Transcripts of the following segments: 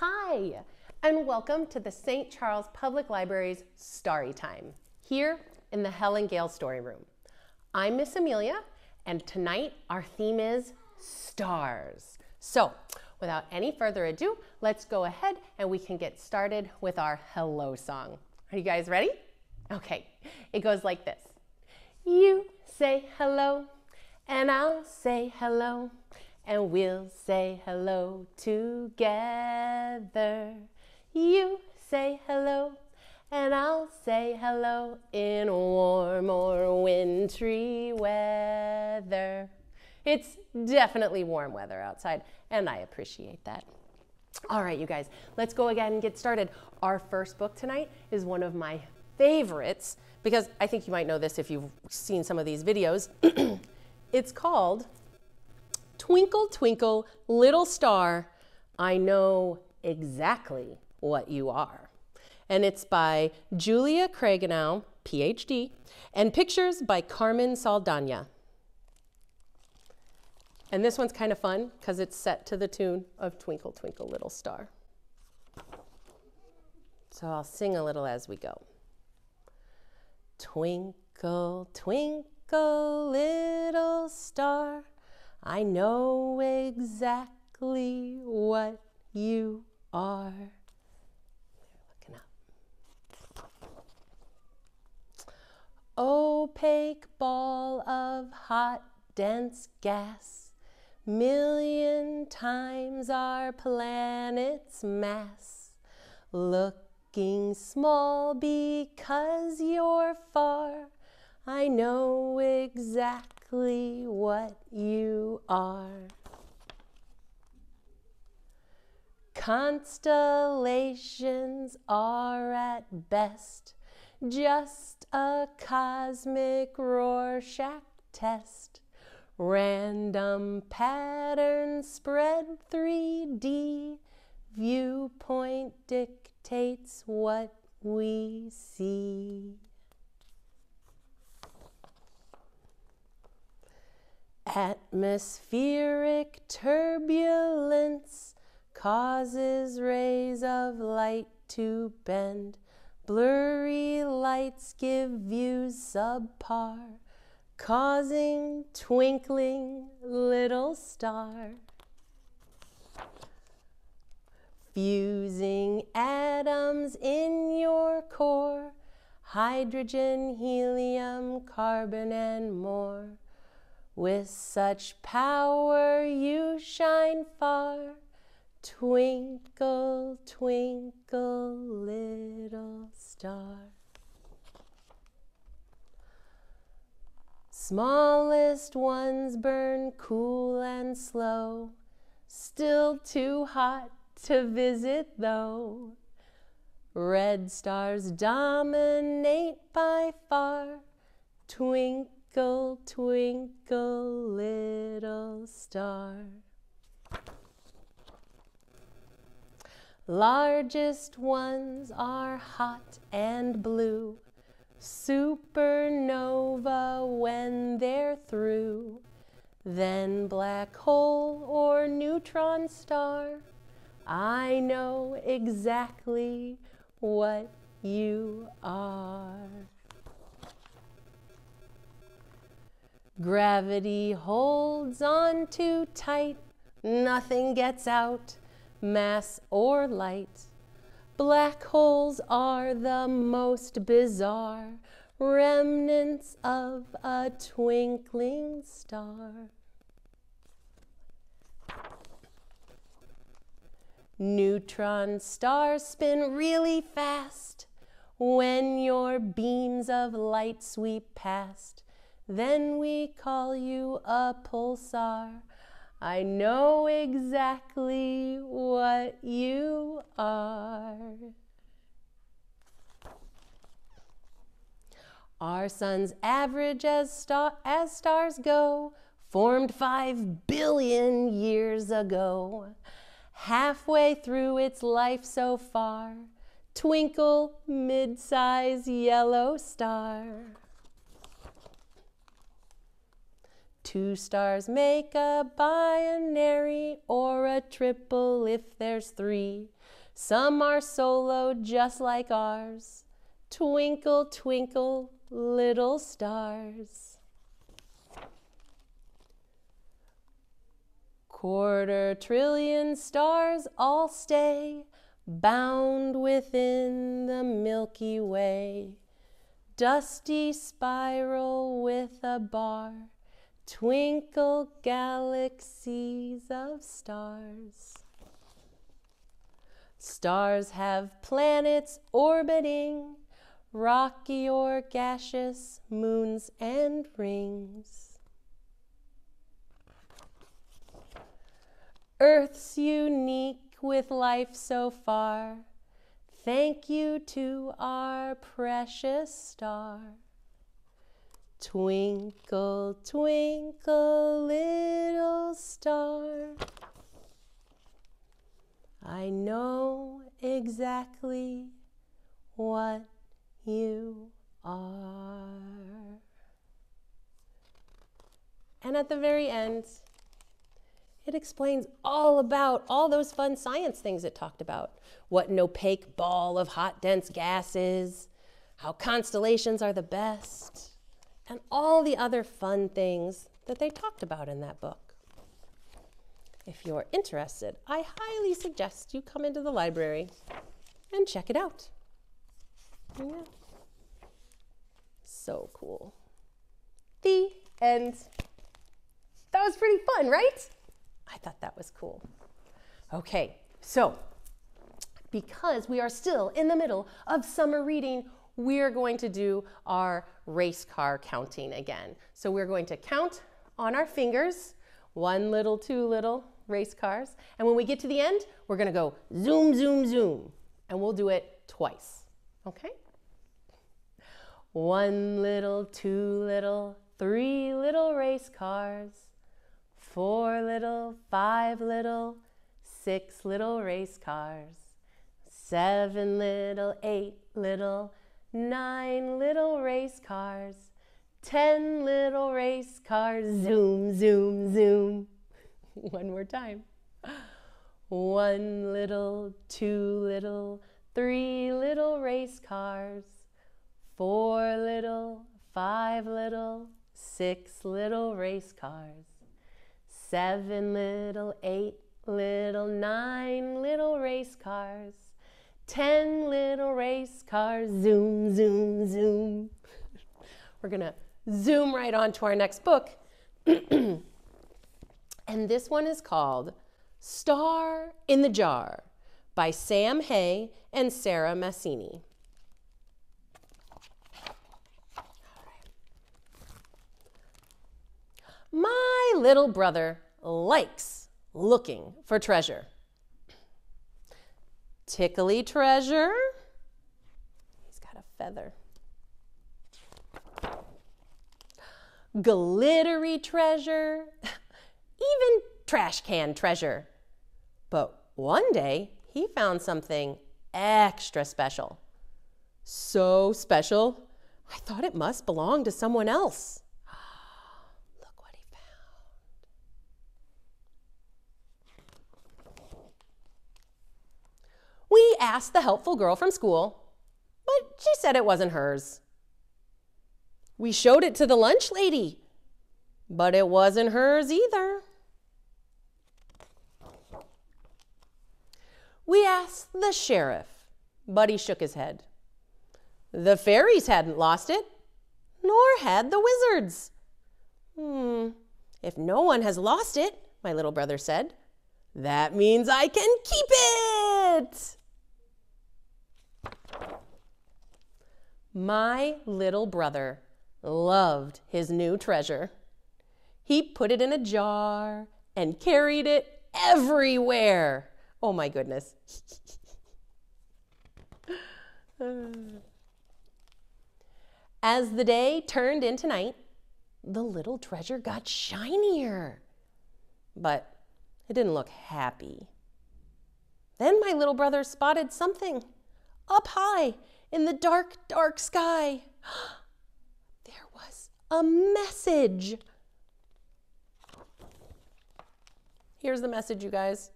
Hi, and welcome to the St. Charles Public Library's Starrytime, here in the Helen Gale Story Room. I'm Miss Amelia, and tonight our theme is stars. So, without any further ado, let's go ahead and we can get started with our hello song. Are you guys ready? Okay, it goes like this. You say hello, and I'll say hello, and we'll say hello together. You say hello, and I'll say hello in warm or wintry weather. It's definitely warm weather outside, and I appreciate that. All right, you guys, let's go again and get started. Our first book tonight is one of my favorites, because I think you might know this if you've seen some of these videos. It's called Twinkle, Twinkle, Little Star, I Know Exactly What You Are. And it's by Julia Kregenow, PhD, and pictures by Carmen Saldaña. And this one's kind of fun because it's set to the tune of Twinkle, Twinkle, Little Star. So I'll sing a little as we go. Twinkle, twinkle, little star, I know exactly what you are. They're looking up. Opaque ball of hot, dense gas, million times our planet's mass. Looking small because you're far, I know exactly what you are. Constellations are at best just a cosmic Rorschach test. Random patterns spread 3D. Viewpoint dictates what we see. Atmospheric turbulence causes rays of light to bend. Blurry lights give views subpar, causing twinkling little star. Fusing atoms in your core, hydrogen, helium, carbon, and more. With such power you shine far. Twinkle, twinkle, little star. Smallest ones burn cool and slow, still too hot to visit though. Red stars dominate by far. Twinkle, twinkle, little star. Largest ones are hot and blue, supernova when they're through. Then black hole or neutron star, I know exactly what you are. Gravity holds on too tight, nothing gets out, mass or light. Black holes are the most bizarre remnants of a twinkling star. Neutron stars spin really fast when your beams of light sweep past. Then we call you a pulsar. I know exactly what you are. Our sun's average as stars go, formed 5 billion years ago. Halfway through its life so far, twinkle, mid-size yellow star. 2 stars make a binary or a triple if there's 3. Some are solo just like ours. Twinkle, twinkle, little stars. 250 stars all stay, bound within the Milky Way. Dusty spiral with a bar, twinkle galaxies of stars. Stars have planets orbiting, rocky or gaseous moons and rings. Earth's unique with life so far. Thank you to our precious star. Twinkle, twinkle, little star. I know exactly what you are. And at the very end, it explains all about all those fun science things it talked about. What an opaque ball of hot, dense gas is, how constellations are the best, and all the other fun things that they talked about in that book. If you're interested, I highly suggest you come into the library and check it out. Yeah. So cool. The end. That was pretty fun, right? I thought that was cool. Okay, so because we are still in the middle of summer reading, we're going to do our race car counting again. So we're going to count on our fingers, 1 little, 2 little race cars. And when we get to the end, we're going to go zoom, zoom, zoom. And we'll do it twice. Okay? 1 little, 2 little, 3 little race cars. 4 little, 5 little, 6 little race cars. 7 little, 8 little, 9 little race cars. 10 little race cars. Zoom, zoom, zoom. One more time. 1 little, 2 little, 3 little race cars. 4 little, 5 little, 6 little race cars. 7 little, 8 little, 9 little race cars. 10 little race cars. Zoom, zoom, zoom. We're gonna zoom right on to our next book. And this one is called Star in the Jar by Sam Hay and Sarah Massini. My little brother likes looking for treasure. Tickly treasure. He's got a feather. Glittery treasure. Even trash can treasure. But one day he found something extra special. So special, I thought it must belong to someone else. We asked the helpful girl from school, but she said it wasn't hers. We showed it to the lunch lady, but it wasn't hers either. We asked the sheriff, but he shook his head. The fairies hadn't lost it, nor had the wizards. If no one has lost it, my little brother said, that means I can keep it. My little brother loved his new treasure. He put it in a jar and carried it everywhere. Oh my goodness. As the day turned into night, the little treasure got shinier, but it didn't look happy. Then my little brother spotted something up high in the dark, dark sky. There was a message. Here's the message, you guys.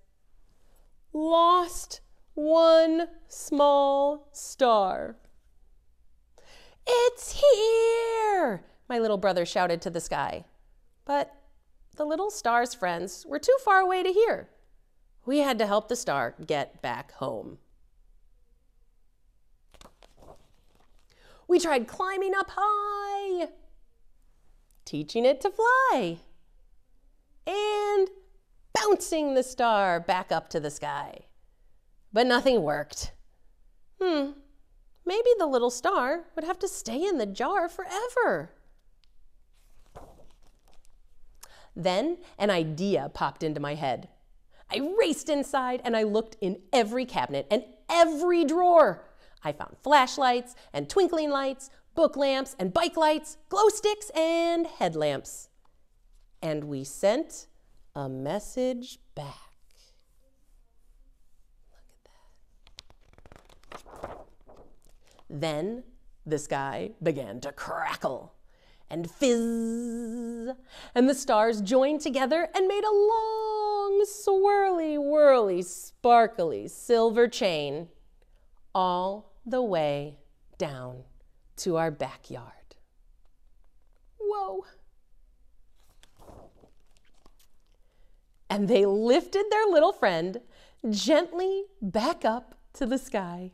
Lost one small star. "It's here!" my little brother shouted to the sky. But the little star's friends were too far away to hear. We had to help the star get back home. We tried climbing up high, teaching it to fly, and bouncing the star back up to the sky. But nothing worked. Maybe the little star would have to stay in the jar forever. Then an idea popped into my head. I raced inside and I looked in every cabinet and every drawer. I found flashlights and twinkling lights, book lamps and bike lights, glow sticks and headlamps. And we sent a message back. Look at that. Then the sky began to crackle and fizz, and the stars joined together and made a long, swirly, whirly, sparkly silver chain all the way down to our backyard. Whoa. And they lifted their little friend gently back up to the sky.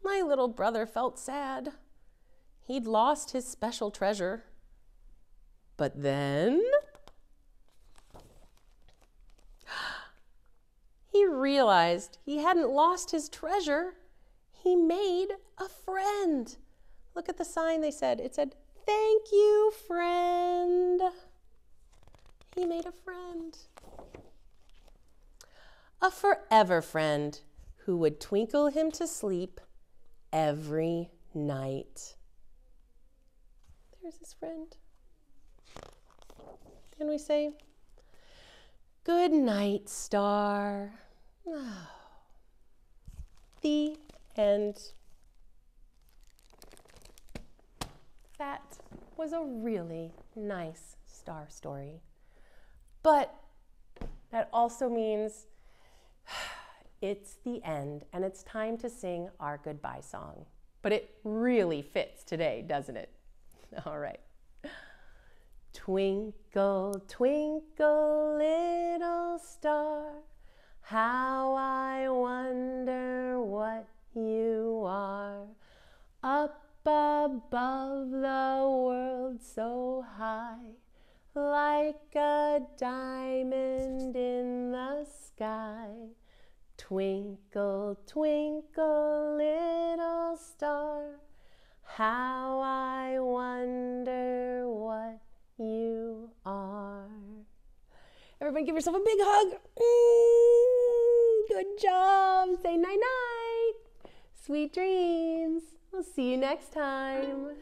My little brother felt sad. He'd lost his special treasure. But then he realized he hadn't lost his treasure. He made a friend. Look at the sign they said. It said, "Thank you, friend." He made a friend. A forever friend who would twinkle him to sleep every night. There's his friend. Can we say, "Good night, star"? Oh. The end. That was a really nice star story. But that also means it's the end and it's time to sing our goodbye song. But it really fits today, doesn't it? All right. Twinkle, twinkle, little star, how I wonder what you are. Up above the world so high, like a diamond in the sky. Twinkle, twinkle, little star, how I wonder what you are. Everybody give yourself a big hug. Good job. Say night-night. Sweet dreams. We'll see you next time.